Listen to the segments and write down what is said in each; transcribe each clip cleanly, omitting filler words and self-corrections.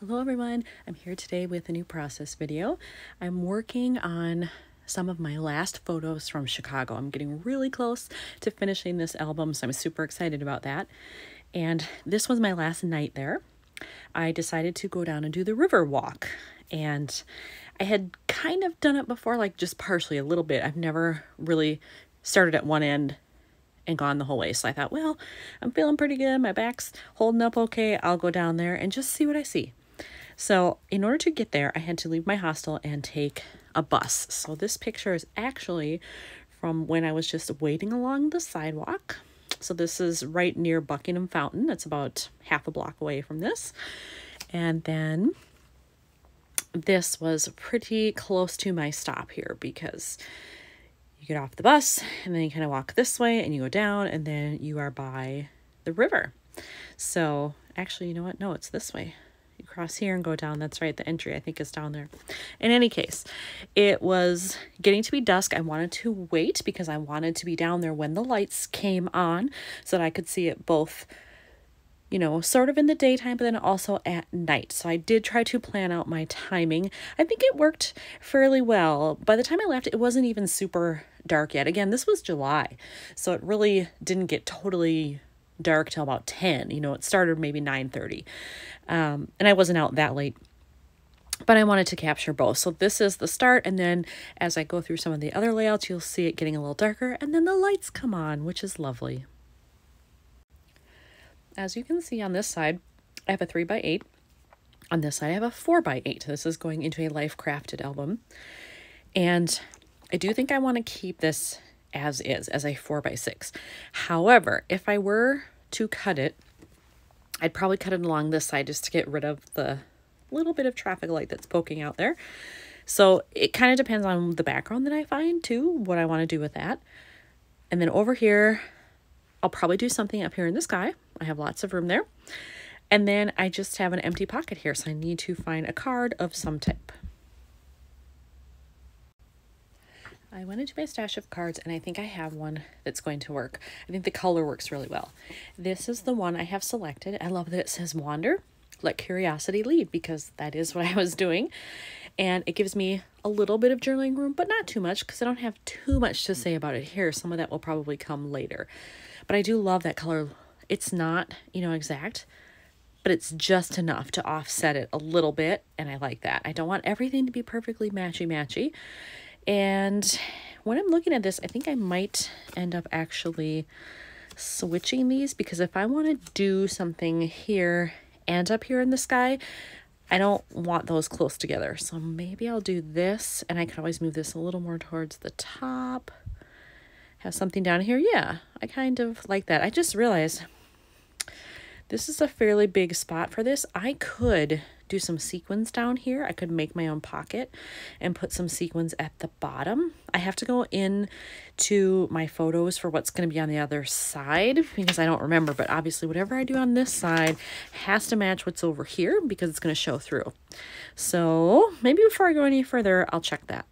Hello everyone, I'm here today with a new process video. I'm working on some of my last photos from Chicago. I'm getting really close to finishing this album, so I'm super excited about that. And this was my last night there. I decided to go down and do the RiverWalk. And I had kind of done it before, like just partially a little bit. I've never really started at one end and gone the whole way. So I thought, well, I'm feeling pretty good. My back's holding up okay. I'll go down there and just see what I see. So in order to get there, I had to leave my hostel and take a bus. So this picture is actually from when I was just waiting along the sidewalk. So this is right near Buckingham Fountain. It's about half a block away from this. And then this was pretty close to my stop here because you get off the bus and then you kind of walk this way and you go down and then you are by the river. So actually, you know what? No, it's this way. You cross here and go down. That's right. The entry, I think, is down there. In any case, it was getting to be dusk. I wanted to wait because I wanted to be down there when the lights came on so that I could see it both, you know, sort of in the daytime, but then also at night. So I did try to plan out my timing. I think it worked fairly well. By the time I left, it wasn't even super dark yet. Again, this was July, so it really didn't get totally dark till about 10. You know, it started maybe 9:30. And I wasn't out that late, but I wanted to capture both. So this is the start. And then as I go through some of the other layouts, you'll see it getting a little darker and then the lights come on, which is lovely. As you can see on this side, I have a 3x8. On this side, I have a 4x8. This is going into a Life Crafted album. And I do think I want to keep this as is, as a 4x6. However, if I were to cut it, I'd probably cut it along this side just to get rid of the little bit of traffic light that's poking out there. So it kind of depends on the background that I find too, what I want to do with that. And then over here, I'll probably do something up here in the sky. I have lots of room there. And then I just have an empty pocket here, so I need to find a card of some type. I went into my stash of cards and I think I have one that's going to work. I think the color works really well. This is the one I have selected. I love that it says wander, let curiosity lead, because that is what I was doing. And it gives me a little bit of journaling room, but not too much because I don't have too much to say about it here. Some of that will probably come later. But I do love that color. It's not, you know, exact, but it's just enough to offset it a little bit. And I like that. I don't want everything to be perfectly matchy-matchy. And when I'm looking at this, I think I might end up actually switching these, because if I want to do something here and up here in the sky, I don't want those close together. So maybe I'll do this, and I can always move this a little more towards the top. Have something down here. Yeah, I kind of like that. I just realized this is a fairly big spot for this. I could do some sequins down here. I could make my own pocket and put some sequins at the bottom. I have to go in to my photos for what's going to be on the other side because I don't remember, but obviously whatever I do on this side has to match what's over here because it's going to show through. So maybe before I go any further, I'll check that.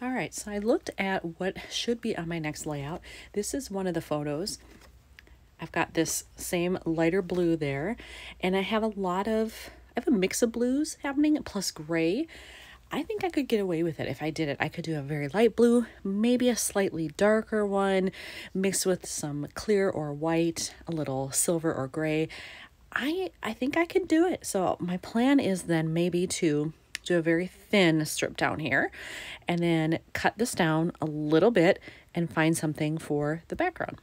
All right, so I looked at what should be on my next layout. This is one of the photos. I've got this same lighter blue there, and I have a mix of blues happening plus gray. I think I could get away with it if I did it. I could do a very light blue, maybe a slightly darker one, mixed with some clear or white, a little silver or gray. I think I could do it. So my plan is then maybe to do a very thin strip down here and then cut this down a little bit and find something for the background.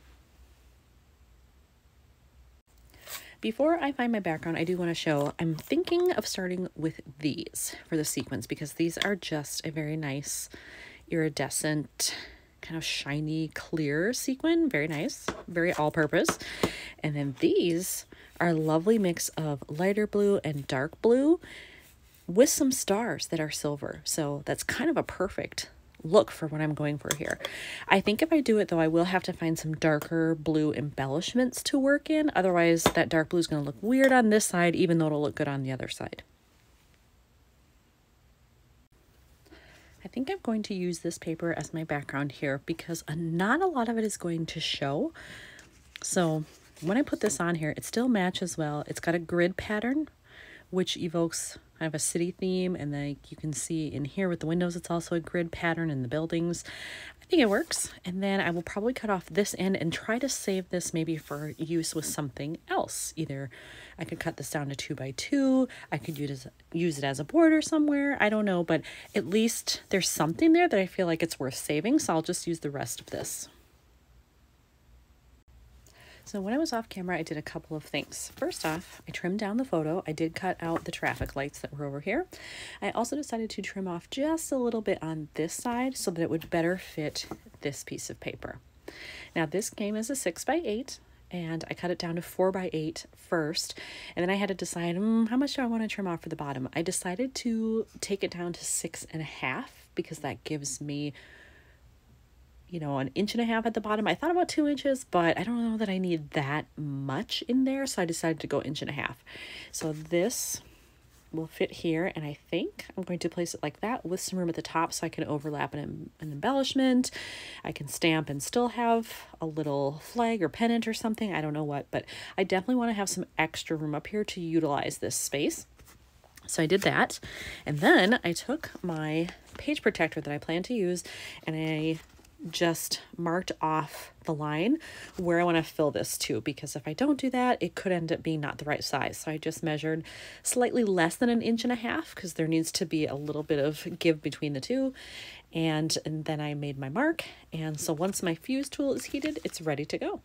Before I find my background, I do want to show, I'm thinking of starting with these for the sequins because these are just a very nice iridescent, kind of shiny, clear sequin. Very nice, very all-purpose. And then these are a lovely mix of lighter blue and dark blue with some stars that are silver. So that's kind of a perfect look for what I'm going for here. I think if I do it though, I will have to find some darker blue embellishments to work in. Otherwise that dark blue is going to look weird on this side, even though it'll look good on the other side. I think I'm going to use this paper as my background here because not a lot of it is going to show. So when I put this on here, it still matches well. It's got a grid pattern, which evokes kind of a city theme. And then you can see in here with the windows, it's also a grid pattern in the buildings. I think it works. And then I will probably cut off this end and try to save this maybe for use with something else. Either I could cut this down to 2 by 2. I could use it as a border somewhere. I don't know, but at least there's something there that I feel like it's worth saving. So I'll just use the rest of this. So when I was off camera, I did a couple of things. First off, I trimmed down the photo. I did cut out the traffic lights that were over here. I also decided to trim off just a little bit on this side so that it would better fit this piece of paper. Now this came as a 6 by 8 and I cut it down to 4 by 8 first. And then I had to decide, how much do I want to trim off for the bottom? I decided to take it down to 6.5 because that gives me, you know, 1.5 inches at the bottom. I thought about 2 inches, but I don't know that I need that much in there. So I decided to go 1.5 inches. So this will fit here. And I think I'm going to place it like that with some room at the top so I can overlap an embellishment. I can stamp and still have a little flag or pennant or something. I don't know what, but I definitely want to have some extra room up here to utilize this space. So I did that. And then I took my page protector that I plan to use and I just marked off the line where I want to fill this to, because if I don't do that, it could end up being not the right size. So I just measured slightly less than 1.5 inches because there needs to be a little bit of give between the two. And then I made my mark. And so once my fuse tool is heated, it's ready to go.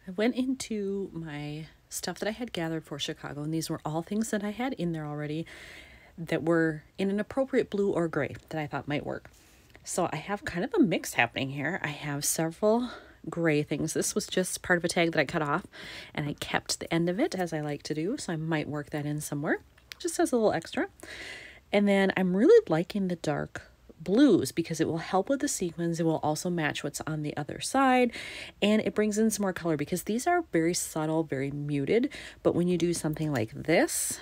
I went into my stuff that I had gathered for Chicago, and these were all things that I had in there already that were in an appropriate blue or gray that I thought might work. So I have kind of a mix happening here. I have several gray things. This was just part of a tag that I cut off and I kept the end of it as I like to do. So I might work that in somewhere just as a little extra. And then I'm really liking the dark blues because it will help with the sequins. It will also match what's on the other side and it brings in some more color because these are very subtle, very muted. But when you do something like this,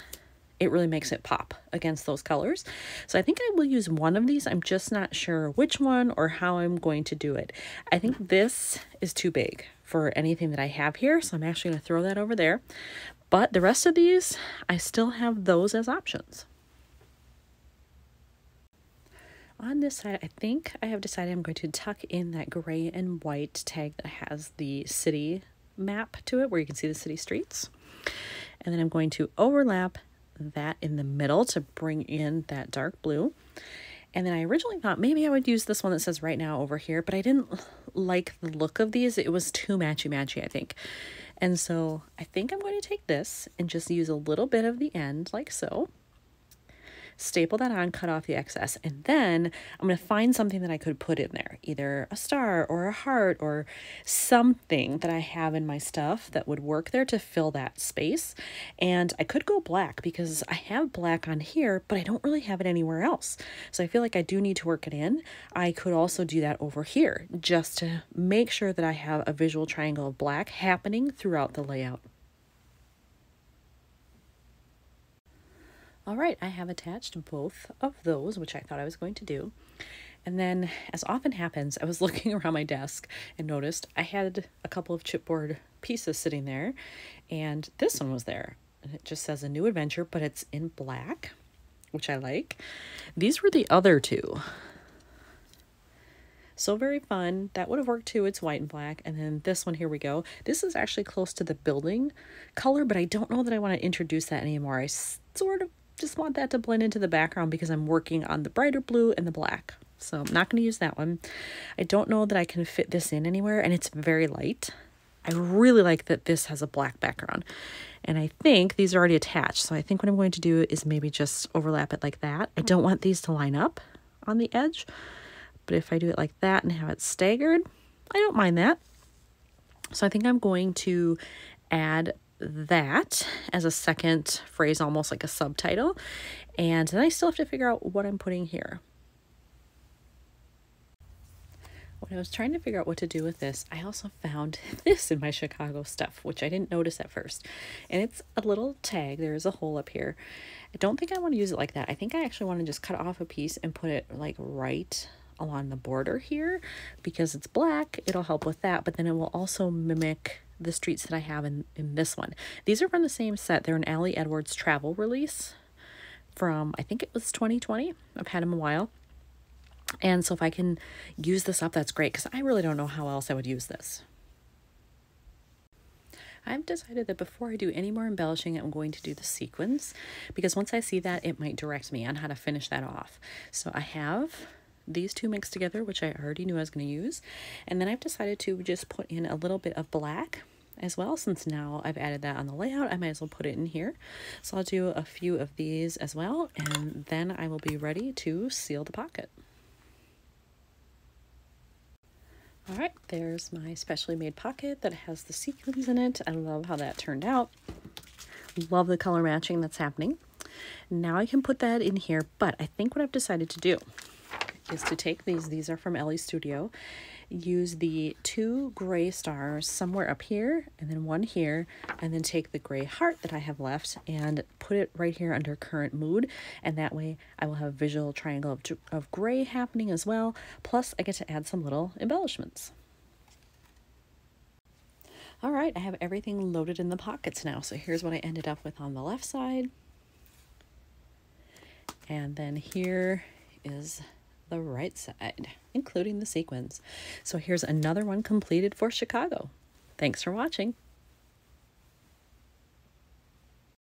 it really makes it pop against those colors. So I think I will use one of these. I'm just not sure which one or how I'm going to do it. I think this is too big for anything that I have here. So I'm actually going to throw that over there. But the rest of these, I still have those as options. On this side, I think I have decided I'm going to tuck in that gray and white tag that has the city map to it, where you can see the city streets. And then I'm going to overlap that in the middle to bring in that dark blue. And then I originally thought maybe I would use this one that says right now over here, but I didn't like the look of these. It was too matchy-matchy, I think. And so I think I'm going to take this and just use a little bit of the end like so. Staple that on, cut off the excess, and then I'm going to find something that I could put in there, either a star or a heart or something that I have in my stuff that would work there to fill that space. And I could go black because I have black on here, but I don't really have it anywhere else. So I feel like I do need to work it in. I could also do that over here just to make sure that I have a visual triangle of black happening throughout the layout. All right, I have attached both of those, which I thought I was going to do. And then, as often happens, I was looking around my desk and noticed I had a couple of chipboard pieces sitting there, and this one was there. And it just says a new adventure, but it's in black, which I like. These were the other two. So very fun. That would have worked too. It's white and black. And then this one, here we go. This is actually close to the building color, but I don't know that I want to introduce that anymore. I sort of just want that to blend into the background because I'm working on the brighter blue and the black. So I'm not going to use that one. I don't know that I can fit this in anywhere, and it's very light. I really like that this has a black background. And I think these are already attached. So I think what I'm going to do is maybe just overlap it like that. I don't want these to line up on the edge, but if I do it like that and have it staggered, I don't mind that. So I think I'm going to add that as a second phrase, almost like a subtitle. And then I still have to figure out what I'm putting here. When I was trying to figure out what to do with this, I also found this in my Chicago stuff, which I didn't notice at first. And it's a little tag. There is a hole up here. I don't think I want to use it like that. I think I actually want to just cut off a piece and put it like right along the border here because it's black. It'll help with that, but then it will also mimic the streets that I have in this one. These are from the same set. They're an Allie Edwards travel release from, I think it was 2020. I've had them a while. And so if I can use this up, that's great, because I really don't know how else I would use this. I've decided that before I do any more embellishing, I'm going to do the sequins, because once I see that, it might direct me on how to finish that off. So I have these two mixed together, which I already knew I was going to use. And then I've decided to just put in a little bit of black as well. Since now I've added that on the layout, I might as well put it in here. So I'll do a few of these as well, and then I will be ready to seal the pocket. All right, there's my specially made pocket that has the sequins in it. I love how that turned out. Love the color matching that's happening. Now I can put that in here, but I think what I've decided to do is to take these are from Ellie's Studio, use the 2 gray stars somewhere up here and then one here, and then take the gray heart that I have left and put it right here under current mood, and that way I will have a visual triangle of gray happening as well, plus I get to add some little embellishments. All right, I have everything loaded in the pockets now, so here's what I ended up with on the left side, and then here is the right side, including the sequins. So here's another one completed for Chicago. Thanks for watching.